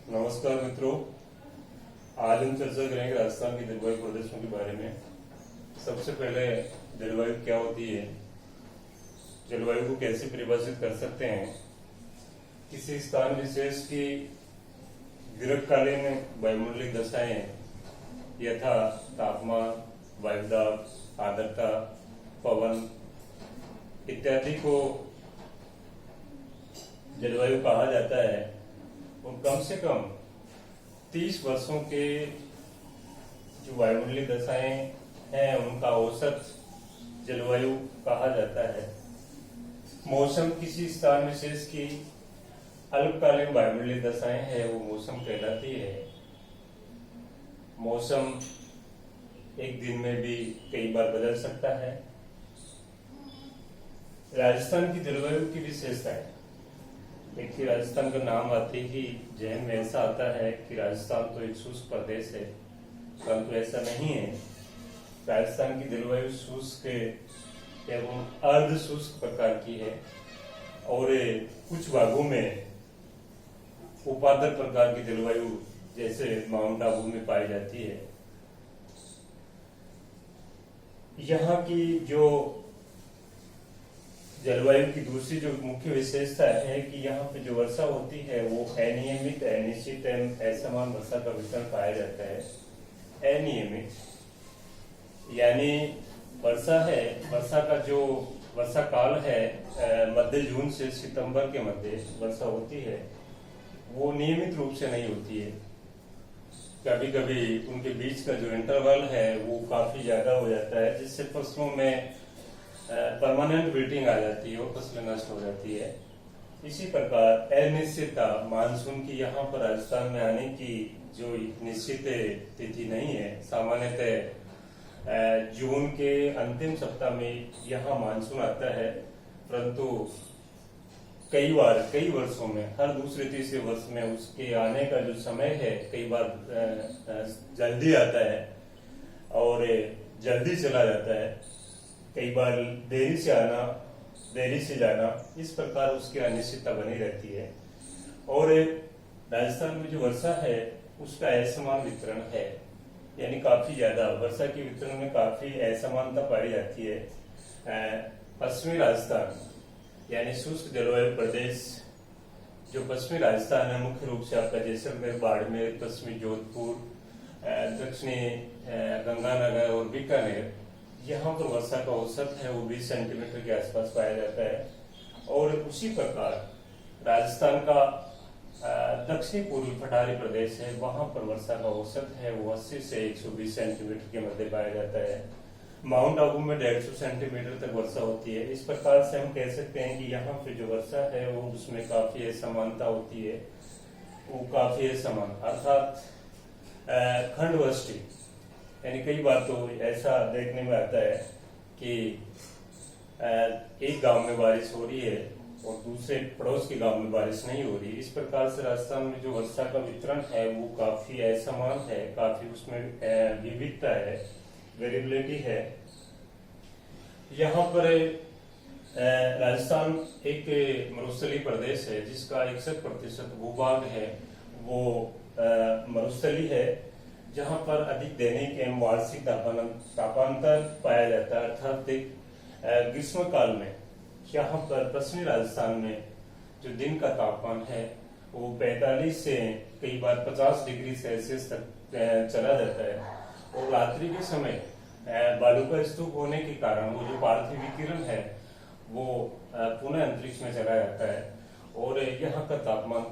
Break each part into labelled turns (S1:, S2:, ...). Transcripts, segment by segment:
S1: नमस्कार मित्रों, आज हम चर्चा करेंगे राजस्थान के जलवायु प्रदेशों के बारे में। सबसे पहले जलवायु क्या होती है, जलवायु को कैसे परिभाषित कर सकते हैं, किसी स्थान विशेष की दीर्घकालीन वायुमंडलीय दशाएं यथा तापमान, वायुदाब, आर्द्रता, पवन इत्यादि को जलवायु कहा जाता है। और कम से कम 30 वर्षों के जो वायुमंडलीय दशाएं हैं उनका औसत जलवायु कहा जाता है। मौसम किसी स्थान विशेष की अल्पकालीन वायुमंडलीय दशाएं हैं वो मौसम कहलाती है। मौसम एक दिन में भी कई बार बदल सकता है। राजस्थान की जलवायु की विशेषताएं, देखिए राजस्थान का नाम आते ही जहन में ऐसा आता है कि राजस्थान तो एक शुष्क प्रदेश है, परंतु ऐसा नहीं है। राजस्थान की जलवायु शुष्क एवं अर्ध शुष्क प्रकार की है और कुछ भागों में उपादर प्रकार की जलवायु जैसे माउंट आबू में पाई जाती है। यहाँ की जो जलवायु की दूसरी जो मुख्य विशेषता है कि यहाँ पे जो वर्षा होती है वो अनियमित, अनिश्चित एवं असमान वर्षा का वितरण पाया जाता है। अनियमित यानी वर्षा है, वर्षा का जो वर्षा काल है मध्य जून से सितंबर के मध्य वर्षा होती है, वो नियमित रूप से नहीं होती है। कभी कभी उनके बीच का जो इंटरवल है वो काफी ज्यादा हो जाता है, जिससे फसलों में परमानेंट विल्टिंग आ जाती है और फसलें नष्ट हो जाती है। इसी प्रकार अनिश्चितता, मानसून की यहाँ पर राजस्थान में आने की जो निश्चित तिथि नहीं है। सामान्यतः जून के अंतिम सप्ताह में यहाँ मानसून आता है, परंतु कई बार कई वर्षों में हर दूसरे तीसरे वर्ष में उसके आने का जो समय है कई बार जल्दी आता है और जल्दी चला जाता है, कई बार देरी से आना, देरी से जाना, इस प्रकार उसकी अनिश्चितता बनी रहती है। और राजस्थान में जो वर्षा है उसका असमान वितरण है, यानी काफी ज्यादा वर्षा के वितरण में काफी असमानता पाई जाती है। पश्चिमी राजस्थान यानी शुष्क जलवायु प्रदेश जो पश्चिमी राजस्थान है, मुख्य रूप से आपका जैसलमेर, बाड़मेर, पश्चिमी जोधपुर, दक्षिणी गंगानगर और बीकानेर, यहाँ पर वर्षा का औसत है वो 20 सेंटीमीटर के आसपास पाया जाता है। और उसी प्रकार राजस्थान का दक्षिणी पूर्वी पठारी प्रदेश है, वहां पर वर्षा का औसत है वो 80 से 120 सेंटीमीटर के मध्य पाया जाता है। माउंट आबू में 150 सेंटीमीटर तक वर्षा होती है। इस प्रकार से हम कह सकते हैं कि यहाँ पे जो वर्षा है वो उसमें काफी असमानता होती है, वो काफी असमान अर्थात खंडवृष्टि, यानी कई बार तो ऐसा देखने में आता है कि एक गांव में बारिश हो रही है और दूसरे पड़ोस के गांव में बारिश नहीं हो रही। इस प्रकार से राजस्थान में जो वर्षा का वितरण है वो काफी असमान है, काफी उसमें विविधता है, वेरिएबिलिटी है। यहाँ पर राजस्थान एक मरुस्थलीय प्रदेश है जिसका 61% भूभाग है वो मरुस्थली है, जहाँ पर अधिक दैनिक एवं वार्षिक तापांतर पाया जाता है। अर्थात ग्रीष्म काल में यहाँ पर पश्चिमी राजस्थान में जो दिन का तापमान है वो 45 से कई बार 50 डिग्री सेल्सियस तक चला जाता है। और रात्रि के समय बालू का स्तूप होने के कारण वो जो पार्थिव विकिरण है वो पुनः अंतरिक्ष में चला जाता है और यहाँ का तापमान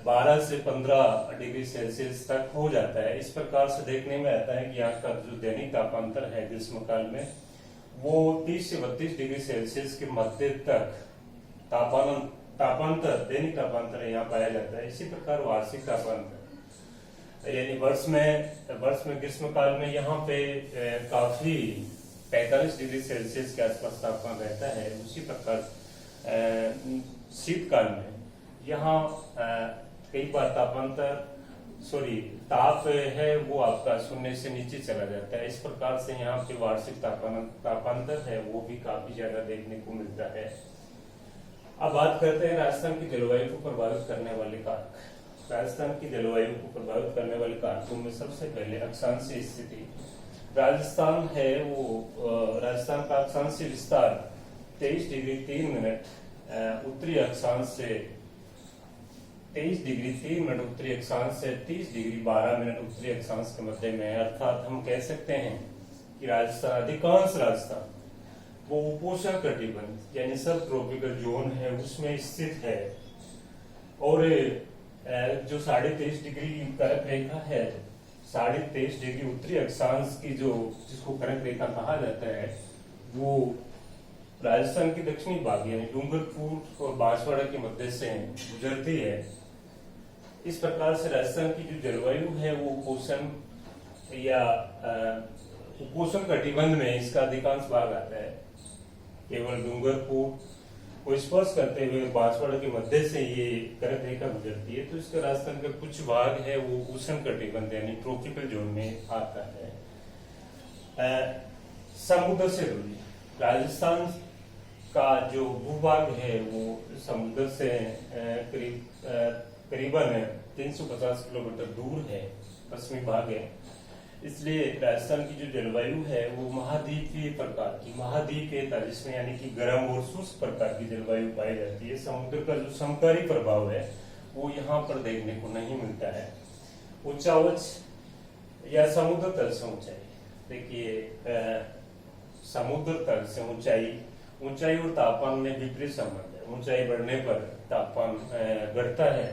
S1: 12 से 15 डिग्री सेल्सियस तक हो जाता है। इस प्रकार से देखने में आता है कि यहाँ का जो दैनिक तापांतर है ग्रीष्म काल में वो 30 से 32 डिग्री सेल्सियस के मध्य तक तापांतर दैनिक तापांतर यहाँ पाया जाता है। इसी प्रकार वार्षिक तापांतर यानी वर्ष में ग्रीष्म काल में यहाँ पे काफी 45 डिग्री सेल्सियस के आसपास तापमान रहता है। उसी प्रकार शीतकाल में यहाँ कई बार ताप है वो आपका शून्य से नीचे चला जाता है। इस प्रकार से यहाँ पे वार्षिक तापांतर है वो भी काफी ज्यादा देखने को मिलता है। अब बात करते हैं राजस्थान की जलवायु को प्रभावित करने वाले कारक। राजस्थान की जलवायु को प्रभावित करने वाले कारकों में सबसे पहले अक्षांशीय स्थिति। राजस्थान है वो राजस्थान का अक्षांशीय विस्तार 23 डिग्री 3 मिनट उत्तरी अक्षांश से 23 डिग्री 3 मिनट उत्तरी अक्षांश से 30 डिग्री 12 मिनट उत्तरी अक्षांश के मध्य में, अर्थात हम कह सकते हैं कि राजस्थान, अधिकांश राजस्थान वो उपोष्ण कटिबंध यानी सब ट्रॉपिकल जोन है उसमें स्थित है। और जो 23.5 डिग्री कर्क रेखा है, 23.5 डिग्री उत्तरी अक्षांश की जो जिसको कर्क रेखा कहा जाता है, वो राजस्थान की दक्षिणी भाग यानी डूंगरपुर और बांसवाड़ा के मध्य से गुजरती है। इस प्रकार से राजस्थान की जो जलवायु है वो उपोष्ण या उपोष्ण कटिबंध में इसका अधिकांश भाग आता है। केवल डूंगरपुर को स्पर्श करते हुए बांसवाड़ा के मध्य से ये कर्क रेखा गुजरती है, तो इसका राजस्थान का कुछ भाग है वो उष्ण कटिबंध यानी ट्रॉपिकल जोन में आता है। समुद्र से दूरी, राजस्थान का जो भूभाग है वो समुद्र से करीबन 350 किलोमीटर दूर है, पश्चिमी भाग है। इसलिए राजस्थान की जो जलवायु है वो महाद्वीपीय प्रकार की, महाद्वीपीयता जिसमें यानी कि गर्म और शुष्क प्रकार की जलवायु पाई जाती है। समुद्र का जो समकारी प्रभाव है वो यहाँ पर देखने को नहीं मिलता है। उच्चावच या समुद्र तल से ऊंचाई, देखिए समुद्र तल से ऊंचाई और तापमान में विपरीत संबंध है। ऊंचाई बढ़ने पर तापमान बढ़ता है।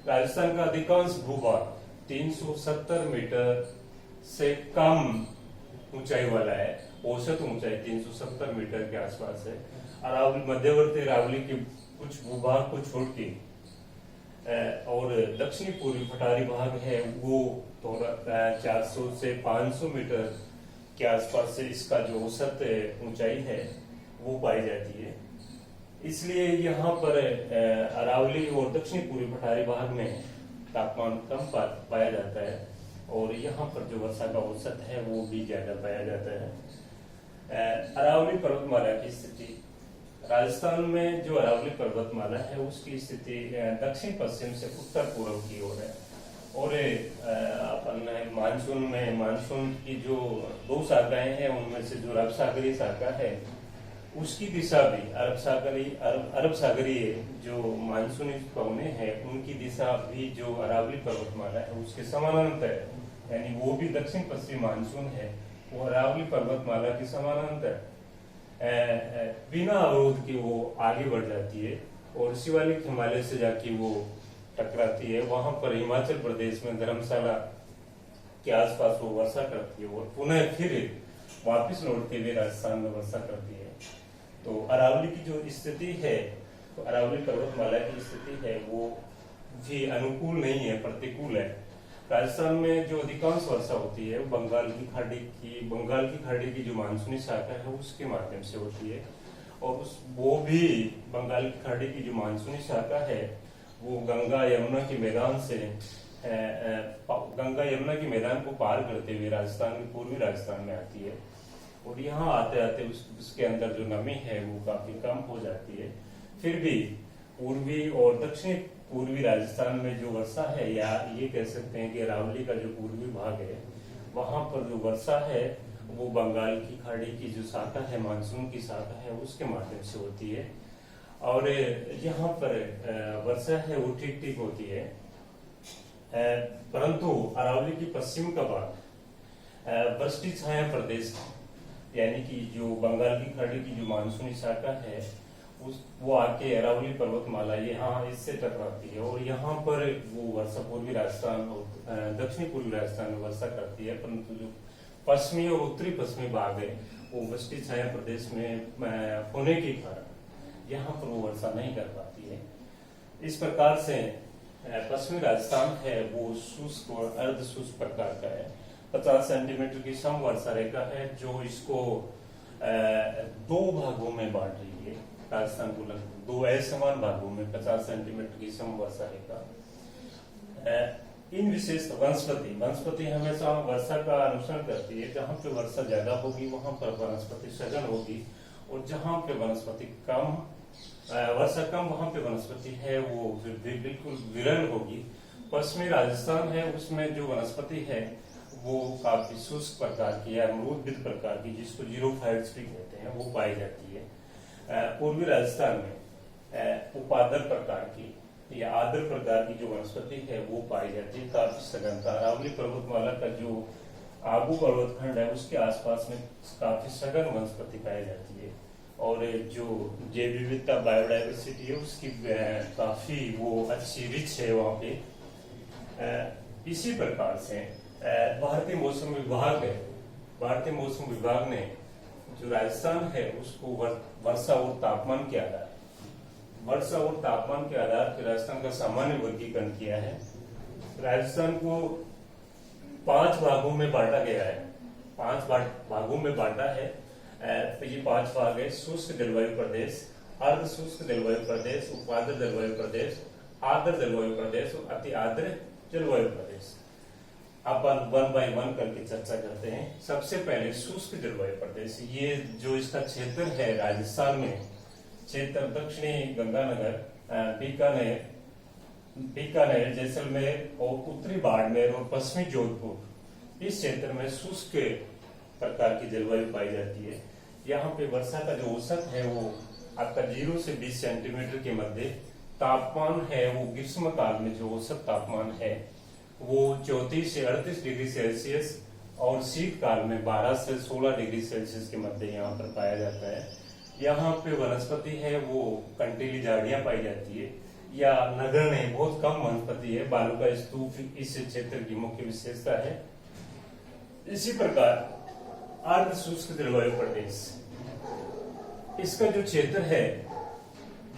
S1: राजस्थान का अधिकांश भूभाग 370 मीटर से कम ऊंचाई वाला है। औसत ऊंचाई 370 मीटर के आसपास है। अरावली, मध्यवर्ती अरावली के कुछ भूभाग को छोड़ के और दक्षिणी पूर्वी पठारी भाग है वो 400 से 500 मीटर के आसपास से इसका जो औसत ऊंचाई है वो पाई जाती है। इसलिए यहाँ पर अरावली और दक्षिणी पूर्वी पठारी भाग में तापमान कम पाया जाता है और यहाँ पर जो वर्षा का औसत है वो भी ज्यादा पाया जाता है। अरावली पर्वतमाला की स्थिति, राजस्थान में जो अरावली पर्वतमाला है उसकी स्थिति दक्षिण पश्चिम से उत्तर पूर्व की ओर है। और अपन मानसून की जो 2 शाखाएं हैं उनमें से जो अरब सागरीय शाखा है उसकी दिशा भी अरब सागरीय जो मानसूनी पवने हैं उनकी दिशा भी जो अरावली पर्वतमाला है उसके समानांतर है, यानी वो भी दक्षिण पश्चिम मानसून है, वो अरावली पर्वतमाला के समानांतर बिना अवरोध के वो आगे बढ़ जाती है और शिवालिक हिमालय से जाके वो टकराती है। वहां पर हिमाचल प्रदेश में धर्मशाला के आसपास वो वर्षा करती है और पुनः फिर वापस लौटते हुए राजस्थान में वर्षा करती है। तो अरावली की जो स्थिति है, तो अरावली पर्वतमाला की स्थिति है वो भी अनुकूल नहीं है, प्रतिकूल है। राजस्थान में जो अधिकांश वर्षा होती है वो बंगाल की खाड़ी की जो मानसूनी शाखा है उसके माध्यम से होती है और वो भी बंगाल की खाड़ी की जो मानसूनी शाखा है वो गंगा यमुना के मैदान को पार करते हुए राजस्थान के पूर्वी राजस्थान में आती है और यहाँ आते आते उसके अंदर जो नमी है वो काफी कम हो जाती है। फिर भी पूर्वी और दक्षिणी पूर्वी राजस्थान में जो वर्षा है, या ये कह सकते हैं कि अरावली का जो पूर्वी भाग है वहां पर जो वर्षा है वो बंगाल की खाड़ी की जो शाखा है, मानसून की शाखा है, उसके माध्यम से होती है और यहाँ पर वर्षा है वो ठीक ठीक होती है। परंतु अरावली की पश्चिम का भाग वृष्टि छाया प्रदेश यानी कि जो बंगाल की खाड़ी की जो मानसूनी शाखा है वो आके अरावली पर्वतमाला यहाँ इससे टकराती है और यहाँ पर वो वर्षा पूर्वी राजस्थान और दक्षिणी पूर्वी राजस्थान में वर्षा करती है। परंतु जो पश्चिमी और उत्तरी पश्चिमी भाग है वो वृष्टि छाया प्रदेश में होने के कारण यहाँ पर वो वर्षा नहीं कर पाती है। इस प्रकार से पश्चिमी राजस्थान है वो शुष्क और अर्ध शुष्क प्रकार का है। 50 सेंटीमीटर की सम वर्षा रेखा है जो इसको 2 भागों में बांट रही है। राजस्थान को लगभग 2 असमान भागों में 50 सेंटीमीटर की सम वर्षा रेखा। इन विशेष वनस्पति हमेशा वर्षा का अनुसरण करती है। जहाँ पे वर्षा ज्यादा होगी वहां पर वनस्पति सघन होगी और जहाँ पे वनस्पति कम वर्षा कम वहां पे वनस्पति है वो बिल्कुल विरल होगी। पश्चिमी राजस्थान है, उसमें जो वनस्पति है वो काफी शुष्क प्रकार की है, अमरूदविद प्रकार की, जिसको जीरोफाइट्स भी कहते हैं, वो पाई जाती है। पूर्वी राजस्थान में उपादर प्रकार की या आदर प्रकार की जो वनस्पति है वो पाई जाती है, काफी सघनता। अरावली पर्वतमाला का जो आबू पर्वतखंड है उसके आसपास में काफी सघन वनस्पति पाई जाती है, और जो जैव विविधता बायोडाइवर्सिटी है उसकी काफी वो अच्छी रिच है वहाँ पे। इसी प्रकार से भारतीय मौसम विभाग ने जो राजस्थान है उसको वर्षा और तापमान के आधार पर राजस्थान का सामान्य वर्गीकरण किया है। राजस्थान को 5 भागों में बांटा गया है, 5 भागों में बांटा है। तो ये 5 भाग है: शुष्क जलवायु प्रदेश, अर्ध शुष्क जलवायु प्रदेश, उपाद्र जलवायु प्रदेश, आर्द्र जलवायु प्रदेश और अति आर्द्र जलवायु प्रदेश। अपन 1 बाय 1 करके चर्चा करते हैं। सबसे पहले शुष्क जलवायु प्रदेश, ये जो इसका क्षेत्र है राजस्थान में, क्षेत्र दक्षिणी गंगानगर, बीकानेर, जैसलमेर और उत्तरी बाड़मेर और पश्चिमी जोधपुर, इस क्षेत्र में शुष्क प्रकार की जलवायु पाई जाती है। यहाँ पे वर्षा का जो औसत है वो आपका 0 से 20 सेंटीमीटर के मध्य। तापमान है वो ग्रीष्म काल में जो औसत तापमान है वो 34 से 38 डिग्री सेल्सियस और शीतकाल में 12 से 16 डिग्री सेल्सियस के मध्य यहाँ पर पाया जाता है। यहाँ पे वनस्पति है वो कंटीली झाड़ियां पाई जाती है या नगण्य, बहुत कम वनस्पति है। बालू का स्तूप इस क्षेत्र की मुख्य विशेषता है। इसी प्रकार अर्ध शुष्क जलवायु प्रदेश, इसका जो क्षेत्र है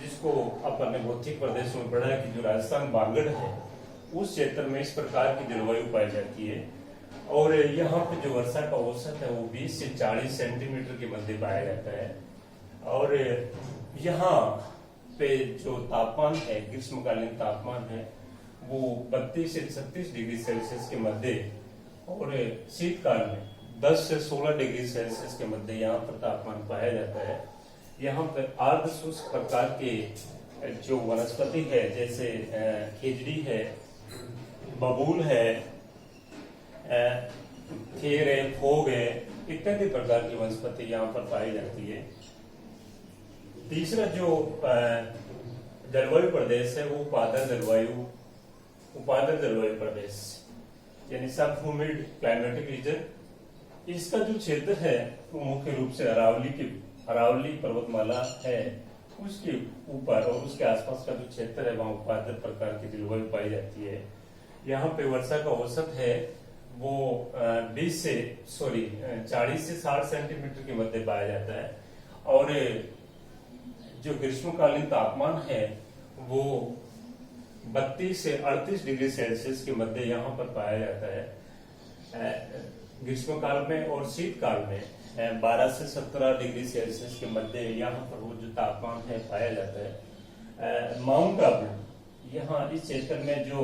S1: जिसको अपन ने भौतिक प्रदेश में पढ़ा है कि जो राजस्थान बागड़ है उस क्षेत्र में इस प्रकार की जलवायु पाई जाती है, और यहाँ पे जो वर्षा का औसत है वो 20 से 40 सेंटीमीटर के मध्य पाया जाता है। और यहाँ पे जो तापमान है, ग्रीष्मकालीन तापमान है वो 32 से 36 डिग्री सेल्सियस के मध्य, और शीतकाल में 10 से 16 डिग्री सेल्सियस के मध्य यहाँ पर तापमान पाया जाता है। यहाँ पर अर्ध शुष्क प्रकार के जो वनस्पति है, जैसे खेजड़ी है, बबूल है, खेर है, फोग है, इत्यादि प्रकार की वनस्पति यहाँ पर पाई जाती है। तीसरा जो जलवायु प्रदेश है वो उपाद्र जलवायु प्रदेश, यानी सब ह्यूमिड क्लाइमेटिक रीजन। इसका जो क्षेत्र है वो मुख्य रूप से अरावली पर्वतमाला है उसके ऊपर और उसके आसपास का जो क्षेत्र है वहाँ उपाद्र प्रकार की जलवायु पाई जाती है। यहाँ पे वर्षा का औसत है वो 40 से 60 सेंटीमीटर के मध्य पाया जाता है, और जो ग्रीष्मकालीन तापमान है वो 32 से 38 डिग्री सेल्सियस के मध्य यहाँ पर पाया जाता है ग्रीष्मकाल में, और शीतकाल में 12 से 17 डिग्री सेल्सियस के मध्य यहाँ पर वो जो तापमान है पाया जाता है। माउंट आबू, यहाँ इस क्षेत्र में जो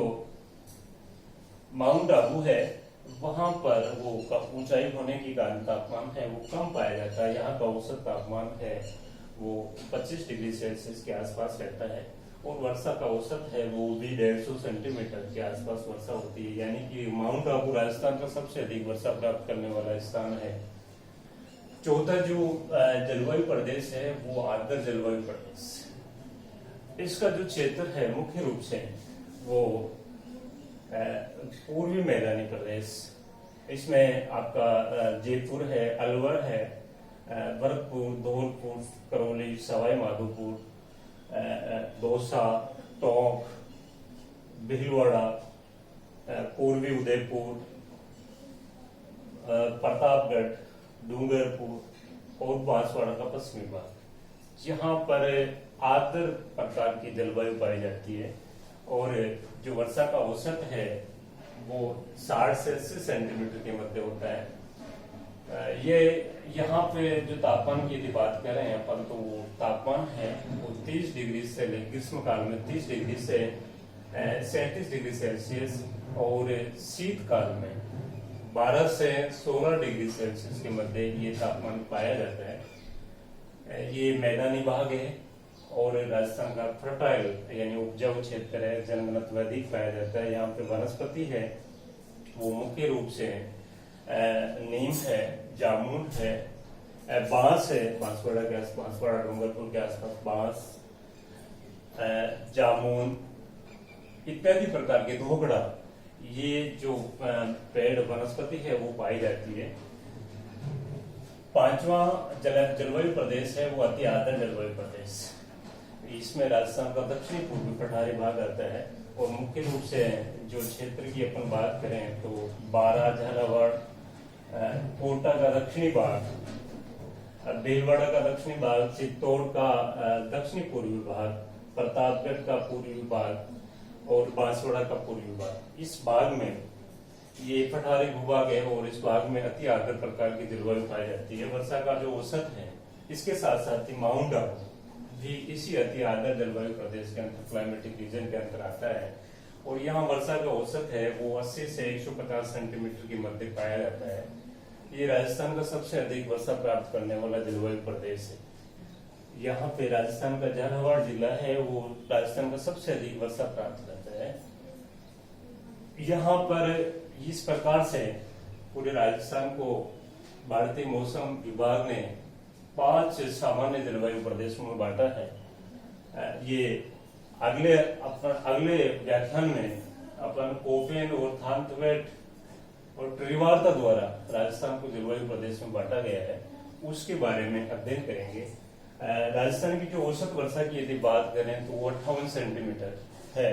S1: माउंट आबू है वहां पर वो ऊंचाई होने के कारण तापमान है वो कम पाया जाता है। यहाँ का औसत तापमान है वो 25 डिग्री सेल्सियस के आसपास रहता है, और वर्षा का औसत है वो भी 150 सेंटीमीटर के आसपास वर्षा होती है, यानी कि माउंट आबू राजस्थान का सबसे अधिक वर्षा प्राप्त करने वाला स्थान है। चौथा जो जलवायु प्रदेश है वो आर्द्र जलवायु प्रदेश, इसका जो क्षेत्र है मुख्य रूप से वो पूर्वी मैदानी प्रदेश। इसमें आपका जयपुर है, अलवर है, भरतपुर, धौलपुर, करौली, सवाई माधोपुर, दौसा, टोंक, भीलवाड़ा, पूर्वी उदयपुर, प्रतापगढ़, डूंगरपुर और बांसवाड़ा का पश्चिमी भाग, यहाँ पर आर्द्र प्रकार की जलवायु पाई जाती है, और जो वर्षा का औसत है वो 60 से 80 सेंटीमीटर के मध्य होता है। ये यहाँ पे जो तापमान की यदि बात करें अपन, तो वो तापमान है वो 30 डिग्री से ग्रीष्म काल में 30 डिग्री से 37 डिग्री सेल्सियस, और शीतकाल में 12 से 16 डिग्री सेल्सियस के मध्य ये तापमान पाया जाता है। ये मैदानी भाग है, और राजस्थान का फर्टाइल यानी उपजाऊ क्षेत्र है, जनघनत्व अधिक पाया जाता है। यहाँ पे वनस्पति है वो मुख्य रूप से नीम है, जामुन है, बांस है, बांसवाड़ा के आसपास, बांसवाड़ा डूंगरपुर के आसपास बांस, जामुन इत्यादि प्रकार के धोकड़ा, ये जो पेड़ वनस्पति है वो पाई जाती है। पांचवा जलवायु प्रदेश है वो अति आर्द्र जलवायु प्रदेश। इसमें राजस्थान का दक्षिणी पूर्वी पठारी भाग आता है और मुख्य रूप से जो क्षेत्र की अपन बात करें तो बारां, झालावाड़, कोटा का दक्षिणी भाग, भीलवाड़ा का दक्षिणी भाग, चित्तौड़ का दक्षिणी पूर्वी भाग, प्रतापगढ़ का पूर्वी भाग और बांसवाड़ा का पूर्वी भाग। इस भाग में ये पठारी भूभाग है और इस भाग में अति आर्द्र प्रकार की जलवायु पाई जाती है। वर्षा का जो औसत है, इसके साथ साथ ही माउंट आबू भी इसी अति आर्द्र जलवायु प्रदेश के अंतर, क्लाइमेटिक रीजन के अंतर आता है और यहाँ वर्षा का औसत है वो 80 से 150 सेंटीमीटर के मध्य पाया जाता है। ये राजस्थान का सबसे अधिक वर्षा प्राप्त करने वाला जलवायु प्रदेश है। यहाँ पे राजस्थान का झालावाड़ जिला है वो राजस्थान का सबसे अधिक वर्षा प्राप्त करता है। यहाँ पर इस प्रकार से पूरे राजस्थान को भारतीय मौसम विभाग ने 5 सामान्य जलवायु प्रदेशों में बांटा है। ये अगले व्याख्यान में अपन कोपेन और थानथवेट और ट्रिवार्ता द्वारा राजस्थान को जलवायु प्रदेश में बांटा गया है, उसके बारे में अध्ययन करेंगे। राजस्थान की जो औसत वर्षा की यदि बात करें तो वो 58 सेंटीमीटर है।